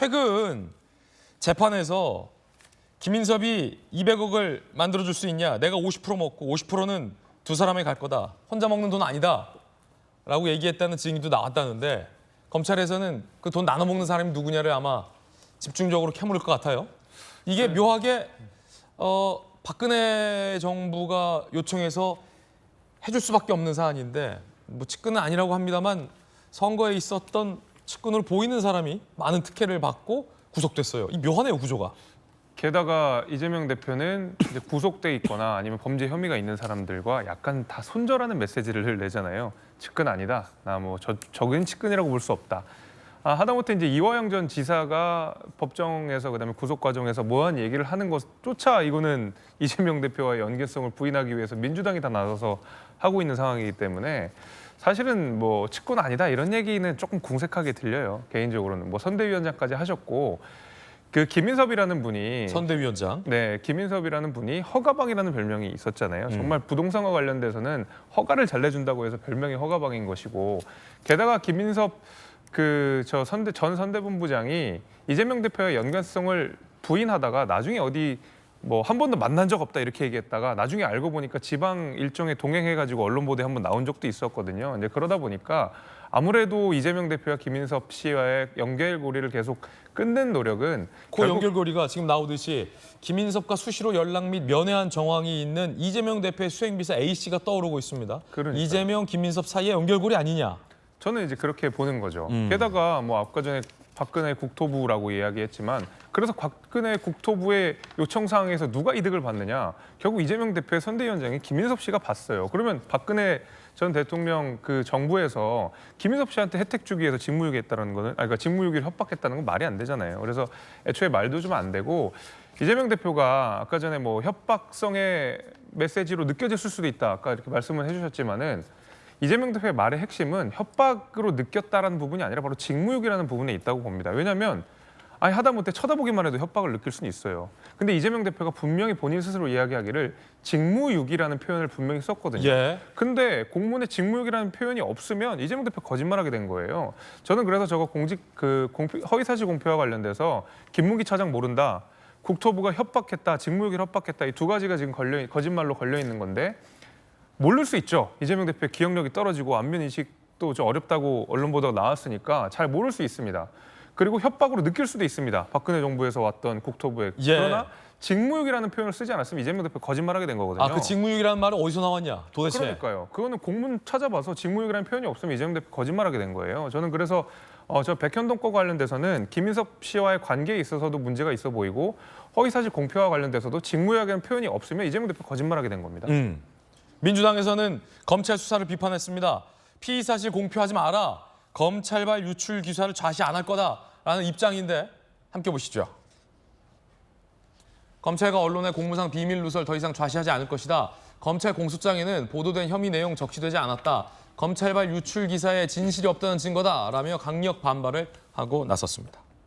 최근 재판에서 김인섭이 200억을 만들어줄 수 있냐? 내가 50% 먹고 50%는 두 사람이 갈 거다. 혼자 먹는 돈 아니다. 라고 얘기했다는 증인도 나왔다는데 검찰에서는 그 돈 나눠 먹는 사람이 누구냐를 아마 집중적으로 캐물을 것 같아요. 이게 묘하게 박근혜 정부가 요청해서 해줄 수밖에 없는 사안인데 뭐 측근은 아니라고 합니다만 선거에 있었던 측근으로 보이는 사람이 많은 특혜를 받고 구속됐어요. 이 묘하네요, 구조가. 게다가 이재명 대표는 이제 구속돼 있거나 아니면 범죄 혐의가 있는 사람들과 약간 다 손절하는 메시지를 내잖아요. 측근 아니다. 나 뭐 적은 측근이라고 볼 수 없다. 하다못해 이제 이화영 전 지사가 법정에서 그다음에 구속 과정에서 뭐한 얘기를 하는 것조차 이거는 이재명 대표와의 연계성을 부인하기 위해서 민주당이 다 나서서 하고 있는 상황이기 때문에 사실은 뭐 측근 아니다 이런 얘기는 조금 궁색하게 들려요. 개인적으로는 뭐 선대위원장까지 하셨고 그 김인섭이라는 분이 선대위원장. 네, 김인섭이라는 분이 허가방이라는 별명이 있었잖아요. 정말 부동산과 관련돼서는 허가를 잘 내준다고 해서 별명이 허가방인 것이고 게다가 김인섭 전 선대본부장이 이재명 대표의 연관성을 부인하다가 나중에 어디 뭐 한 번도 만난 적 없다 이렇게 얘기했다가 나중에 알고 보니까 지방 일정에 동행해가지고 언론 보도에 한번 나온 적도 있었거든요. 이제 그러다 보니까 아무래도 이재명 대표와 김인섭 씨와의 연결고리를 계속 끊는 노력은 그 연결고리가 지금 나오듯이 김인섭과 수시로 연락 및 면회한 정황이 있는 이재명 대표의 수행비서 A씨가 떠오르고 있습니다. 그러니까요. 이재명, 김인섭 사이의 연결고리 아니냐. 저는 이제 그렇게 보는 거죠. 게다가 뭐 아까 전에 박근혜 국토부라고 이야기했지만 그래서 박근혜 국토부의 요청사항에서 누가 이득을 받느냐. 결국 이재명 대표의 선대위원장이 김인섭 씨가 봤어요. 그러면 박근혜 전 대통령 그 정부에서 김인섭 씨한테 혜택 주기 위해서 직무유기했다는 거는 그러니까 직무유기를 협박했다는 건 말이 안 되잖아요. 그래서 애초에 말도 좀 안 되고 이재명 대표가 아까 전에 뭐 협박성의 메시지로 느껴졌을 수도 있다. 아까 이렇게 말씀을 해주셨지만은 이재명 대표의 말의 핵심은 협박으로 느꼈다라는 부분이 아니라 바로 직무유기라는 부분에 있다고 봅니다. 왜냐하면 하다못해 쳐다보기만 해도 협박을 느낄 수는 있어요. 근데 이재명 대표가 분명히 본인 스스로 이야기하기를 직무유기라는 표현을 분명히 썼거든요. 예. 근데 공문에 직무유기라는 표현이 없으면 이재명 대표 거짓말하게 된 거예요. 저는 그래서 저거 허위사실 공표와 관련돼서 김문기 차장 모른다. 국토부가 협박했다. 직무유기를 협박했다. 이 두 가지가 지금 거짓말로 걸려 있는 건데 모를 수 있죠. 이재명 대표의 기억력이 떨어지고 안면 인식도 좀 어렵다고 언론 보도가 나왔으니까 잘 모를 수 있습니다. 그리고 협박으로 느낄 수도 있습니다. 박근혜 정부에서 왔던 국토부에. 예. 그러나 직무유기라는 표현을 쓰지 않았으면 이재명 대표 거짓말하게 된 거거든요. 그 직무유기라는 말은 어디서 나왔냐? 도대체. 그러니까요. 그거는 공문 찾아봐서 직무유기라는 표현이 없으면 이재명 대표 거짓말하게 된 거예요. 저는 그래서 저 백현동 거 관련돼서는 김인섭 씨와의 관계에 있어서도 문제가 있어 보이고 허위사실 공표와 관련돼서도 직무유기라는 표현이 없으면 이재명 대표 거짓말하게 된 겁니다. 민주당에서는 검찰 수사를 비판했습니다. 피의사실 공표하지 마라. 검찰발 유출 기사를 좌시 안 할 거다라는 입장인데 함께 보시죠. 검찰과 언론의 공무상 비밀 누설 더 이상 좌시하지 않을 것이다. 검찰 공소장에는 보도된 혐의 내용 적시되지 않았다. 검찰발 유출 기사에 진실이 없다는 증거다라며 강력 반발을 하고 나섰습니다.